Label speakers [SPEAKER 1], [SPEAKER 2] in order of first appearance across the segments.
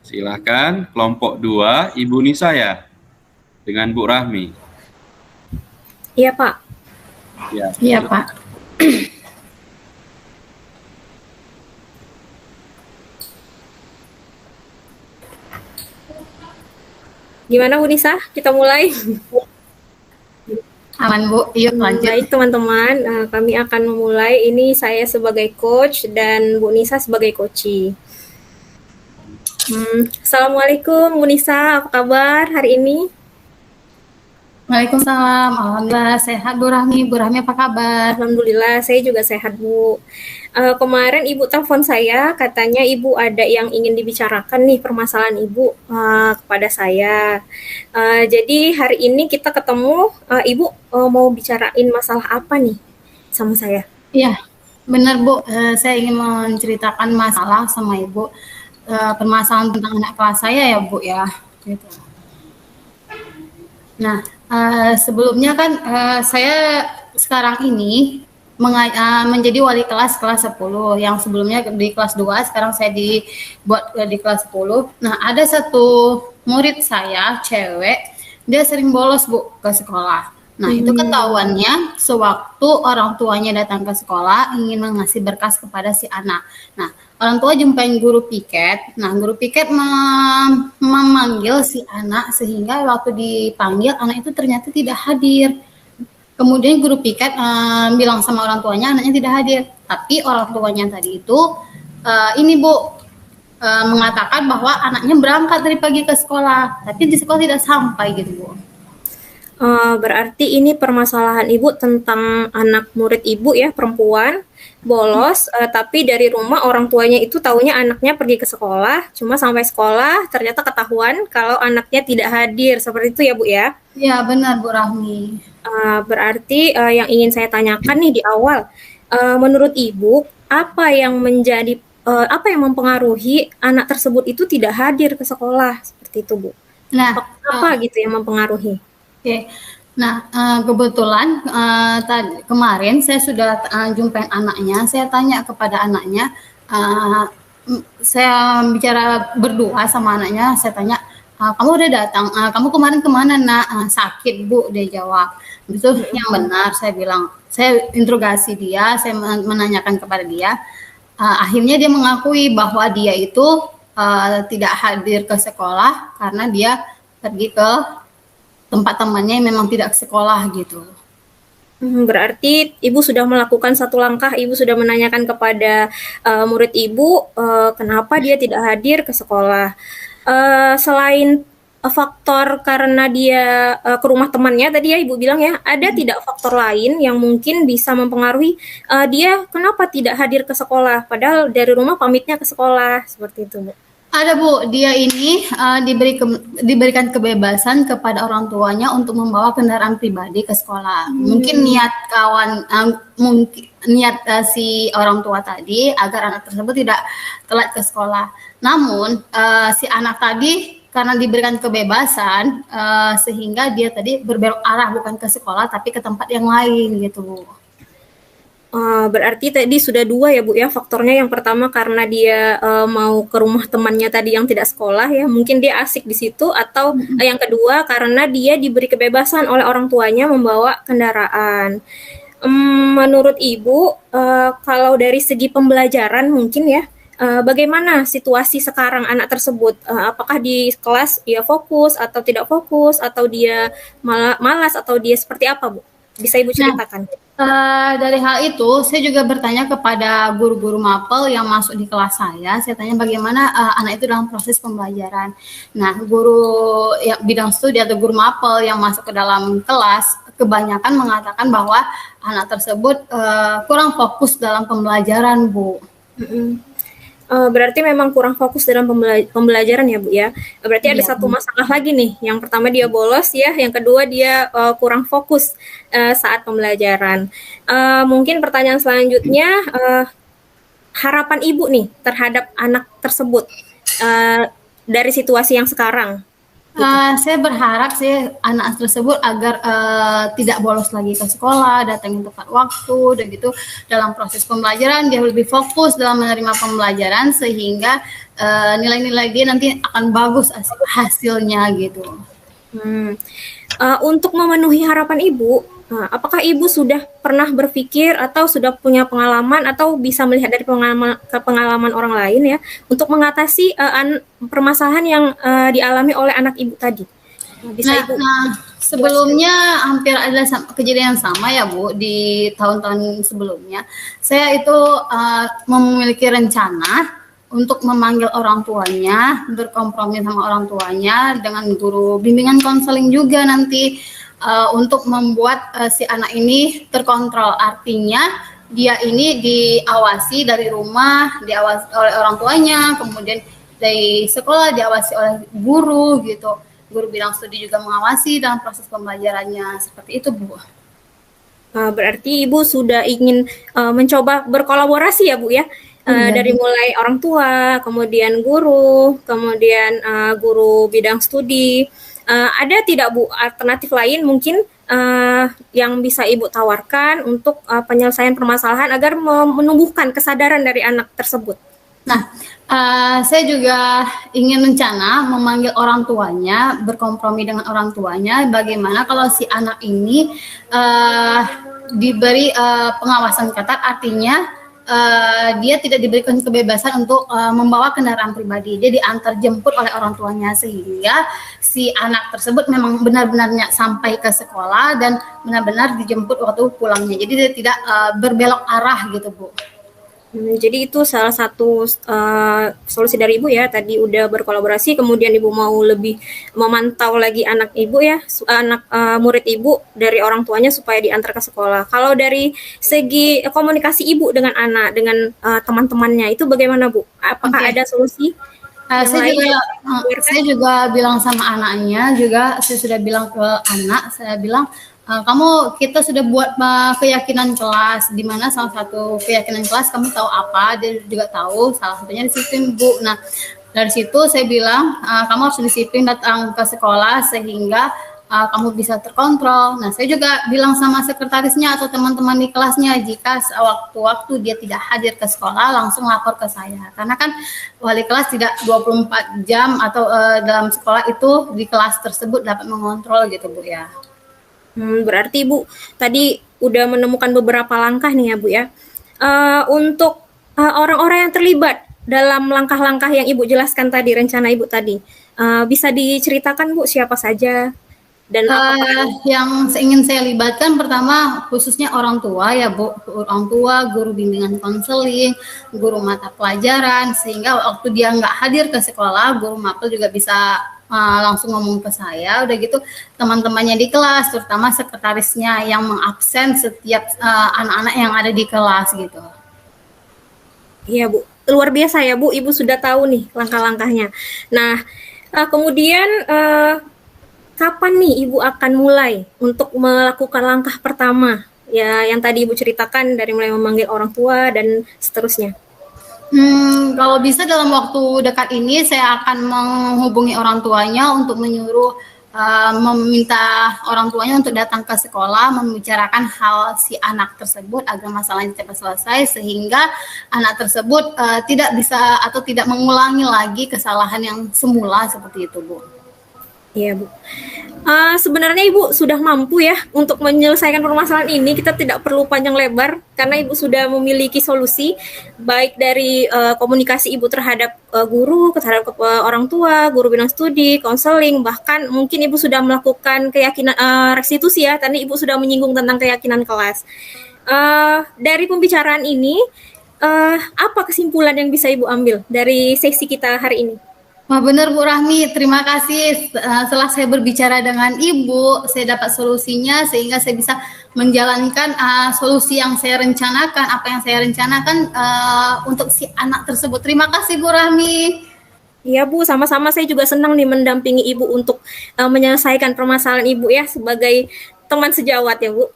[SPEAKER 1] Silahkan kelompok 2, Ibu Nisa ya, dengan Bu Rahmi.
[SPEAKER 2] Iya, Pak.
[SPEAKER 1] Ya.
[SPEAKER 3] Iya, Pak.
[SPEAKER 2] Gimana Bu Nisa? Kita mulai.
[SPEAKER 3] Aman, Bu. Yuk lanjut.
[SPEAKER 2] Baik teman-teman, kami akan memulai. Ini saya sebagai coach dan Bu Nisa sebagai coachee. Assalamualaikum Bu Nisa, apa kabar hari ini?
[SPEAKER 3] Waalaikumsalam. Alhamdulillah sehat, Bu Rahmi. Bu Rahmi apa kabar?
[SPEAKER 2] Alhamdulillah, saya juga sehat Bu. Kemarin Ibu telepon saya, katanya Ibu ada yang ingin dibicarakan nih permasalahan Ibu kepada saya. Jadi hari ini kita ketemu, Ibu mau bicarain masalah apa nih sama saya?
[SPEAKER 3] Iya, benar Bu. Saya ingin menceritakan masalah sama Ibu. Permasalahan tentang anak kelas saya ya Bu ya. Gitu. Nah, sebelumnya kan saya sekarang ini menjadi wali kelas 10, yang sebelumnya di kelas 2, sekarang saya dibuat di kelas 10. Nah, ada satu murid saya, cewek, dia sering bolos Bu ke sekolah. Nah, itu ketahuannya sewaktu orang tuanya datang ke sekolah ingin mengasih berkas kepada si anak. Nah, orang tua jumpain guru piket. Nah, guru piket memanggil si anak sehingga waktu dipanggil anak itu ternyata tidak hadir. Kemudian guru piket bilang sama orang tuanya anaknya tidak hadir. Tapi orang tuanya tadi itu ini Bu mengatakan bahwa anaknya berangkat dari pagi ke sekolah, tapi di sekolah tidak sampai gitu Bu.
[SPEAKER 2] Berarti ini permasalahan Ibu tentang anak murid Ibu ya, perempuan, bolos, tapi dari rumah orang tuanya itu taunya anaknya pergi ke sekolah, cuma sampai sekolah ternyata ketahuan kalau anaknya tidak hadir, seperti itu ya Bu ya?
[SPEAKER 3] Ya benar Bu Rahmi.
[SPEAKER 2] Berarti yang ingin saya tanyakan nih di awal, menurut Ibu, apa yang mempengaruhi anak tersebut itu tidak hadir ke sekolah, seperti itu Bu?
[SPEAKER 3] Nah,
[SPEAKER 2] Apa gitu yang mempengaruhi?
[SPEAKER 3] Oke. Nah, kebetulan kemarin saya sudah jumpain anaknya. Saya tanya kepada anaknya, saya bicara berdua sama anaknya. Saya tanya, kamu udah datang? Kamu kemarin kemana nak? Sakit Bu, dia jawab. Itu yang benar. Saya bilang, saya interogasi dia. Saya menanyakan kepada dia. Akhirnya dia mengakui bahwa dia itu tidak hadir ke sekolah karena dia pergi ke tempat temannya yang memang tidak sekolah gitu.
[SPEAKER 2] Berarti Ibu sudah melakukan satu langkah, Ibu sudah menanyakan kepada murid Ibu kenapa dia tidak hadir ke sekolah. Selain faktor karena dia ke rumah temannya tadi ya Ibu bilang ya, ada tidak faktor lain yang mungkin bisa mempengaruhi dia kenapa tidak hadir ke sekolah, padahal dari rumah pamitnya ke sekolah, seperti itu Bu?
[SPEAKER 3] Ada Bu, dia ini diberikan kebebasan kepada orang tuanya untuk membawa kendaraan pribadi ke sekolah. Mungkin niat si orang tua tadi agar anak tersebut tidak telat ke sekolah. Namun si anak tadi karena diberikan kebebasan sehingga dia tadi berbelok arah bukan ke sekolah tapi ke tempat yang lain gitu Bu.
[SPEAKER 2] Berarti tadi sudah dua ya Bu ya faktornya. Yang pertama karena dia mau ke rumah temannya tadi yang tidak sekolah ya, mungkin dia asik di situ, atau yang kedua karena dia diberi kebebasan oleh orang tuanya membawa kendaraan. Menurut Ibu, kalau dari segi pembelajaran mungkin ya, bagaimana situasi sekarang anak tersebut? Apakah di kelas dia fokus atau tidak fokus, atau dia malas, atau dia seperti apa Bu? Bisa Ibu ceritakan?
[SPEAKER 3] Dari hal itu, saya juga bertanya kepada guru-guru mapel yang masuk di kelas saya. Saya tanya bagaimana anak itu dalam proses pembelajaran. Nah, guru yang bidang studi atau guru mapel yang masuk ke dalam kelas, kebanyakan mengatakan bahwa anak tersebut kurang fokus dalam pembelajaran, Bu.
[SPEAKER 2] Berarti memang kurang fokus dalam pembelajaran ya Bu ya. Berarti ada satu masalah lagi nih. Yang pertama dia bolos ya, yang kedua dia kurang fokus saat pembelajaran. Mungkin pertanyaan selanjutnya, harapan Ibu nih terhadap anak tersebut dari situasi yang sekarang.
[SPEAKER 3] Saya berharap sih anak tersebut agar tidak bolos lagi ke sekolah, datangin tepat waktu, dan gitu dalam proses pembelajaran dia lebih fokus dalam menerima pembelajaran sehingga nilai-nilai dia nanti akan bagus hasilnya gitu.
[SPEAKER 2] Untuk memenuhi harapan Ibu, apakah Ibu sudah pernah berpikir atau sudah punya pengalaman atau bisa melihat dari pengalaman orang lain ya untuk mengatasi permasalahan yang dialami oleh anak Ibu tadi? Bisa Ibu?
[SPEAKER 3] Sebelumnya hampir ada kejadian sama ya Bu di tahun-tahun sebelumnya. Saya itu memiliki rencana untuk memanggil orang tuanya, berkompromi sama orang tuanya dengan guru bimbingan konseling juga nanti untuk membuat si anak ini terkontrol. Artinya dia ini diawasi dari rumah, diawasi oleh orang tuanya, kemudian dari sekolah diawasi oleh guru gitu. Guru bidang studi juga mengawasi dalam proses pembelajarannya. Seperti itu Bu.
[SPEAKER 2] Berarti Ibu sudah ingin mencoba berkolaborasi ya Bu ya? Dari mulai orang tua, kemudian guru, kemudian guru bidang studi. Ada tidak Bu alternatif lain mungkin yang bisa Ibu tawarkan untuk penyelesaian permasalahan agar menumbuhkan kesadaran dari anak tersebut?
[SPEAKER 3] Nah, saya juga ingin rencana memanggil orang tuanya, berkompromi dengan orang tuanya. Bagaimana kalau si anak ini diberi pengawasan ketat, artinya dia tidak diberikan kebebasan untuk membawa kendaraan pribadi. Dia diantar jemput oleh orang tuanya sehingga si anak tersebut memang benar-benarnya sampai ke sekolah dan benar-benar dijemput waktu pulangnya. Jadi dia tidak berbelok arah gitu Bu.
[SPEAKER 2] Jadi itu salah satu solusi dari Ibu ya. Tadi udah berkolaborasi, kemudian Ibu mau lebih memantau lagi anak Ibu ya, anak murid Ibu dari orang tuanya supaya diantar ke sekolah. Kalau dari segi komunikasi Ibu dengan anak, dengan teman-temannya itu bagaimana Bu? Apakah ada solusi?
[SPEAKER 3] Saya juga bilang sama anaknya juga, saya sudah bilang ke anak, saya bilang kita sudah buat keyakinan kelas, di mana salah satu keyakinan kelas kamu tahu apa, dia juga tahu, salah satunya disiplin Bu. Nah dari situ saya bilang kamu harus disiplin datang ke sekolah sehingga kamu bisa terkontrol. Nah saya juga bilang sama sekretarisnya atau teman-teman di kelasnya, jika waktu-waktu dia tidak hadir ke sekolah langsung lapor ke saya, karena kan wali kelas tidak 24 jam atau dalam sekolah itu di kelas tersebut dapat mengontrol gitu Bu ya.
[SPEAKER 2] Berarti Ibu tadi udah menemukan beberapa langkah nih ya Bu ya. Untuk orang-orang yang terlibat dalam langkah-langkah yang Ibu jelaskan tadi, rencana Ibu tadi, bisa diceritakan Bu siapa saja? Dan
[SPEAKER 3] yang ingin saya libatkan pertama khususnya orang tua ya Bu, orang tua, guru bimbingan konseling, guru mata pelajaran, sehingga waktu dia nggak hadir ke sekolah, guru mapel juga bisa langsung ngomong ke saya. Udah gitu teman-temannya di kelas, terutama sekretarisnya yang mengabsen setiap anak-anak yang ada di kelas gitu.
[SPEAKER 2] Iya Bu, luar biasa ya Bu, Ibu sudah tahu nih langkah-langkahnya. Nah kemudian kapan nih Ibu akan mulai untuk melakukan langkah pertama ya yang tadi Ibu ceritakan, dari mulai memanggil orang tua dan seterusnya?
[SPEAKER 3] Kalau bisa dalam waktu dekat ini saya akan menghubungi orang tuanya untuk menyuruh meminta orang tuanya untuk datang ke sekolah membicarakan hal si anak tersebut agar masalahnya cepat selesai, sehingga anak tersebut tidak bisa atau tidak mengulangi lagi kesalahan yang semula seperti itu Bu.
[SPEAKER 2] Iya Bu. Sebenarnya Ibu sudah mampu ya untuk menyelesaikan permasalahan ini. Kita tidak perlu panjang lebar karena Ibu sudah memiliki solusi, baik dari komunikasi Ibu terhadap guru, terhadap orang tua, guru bidang studi, konseling, bahkan mungkin Ibu sudah melakukan keyakinan restitusi ya. Tadi Ibu sudah menyinggung tentang keyakinan kelas. Dari pembicaraan ini, apa kesimpulan yang bisa Ibu ambil dari sesi kita hari ini?
[SPEAKER 3] Wah benar Bu Rahmi, terima kasih. Setelah saya berbicara dengan Ibu, saya dapat solusinya sehingga saya bisa menjalankan solusi yang saya rencanakan, apa yang saya rencanakan untuk si anak tersebut. Terima kasih Bu Rahmi.
[SPEAKER 2] Iya Bu, sama-sama, saya juga senang nih mendampingi Ibu untuk menyelesaikan permasalahan Ibu ya sebagai teman sejawat ya Bu.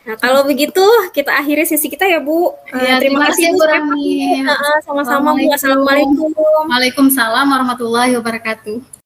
[SPEAKER 2] Nah, kalau begitu kita akhiri sesi kita ya Bu. Terima kasih Bu Rahmi. Sama-sama Bu. Assalamualaikum.
[SPEAKER 3] Waalaikumsalam warahmatullahi wabarakatuh.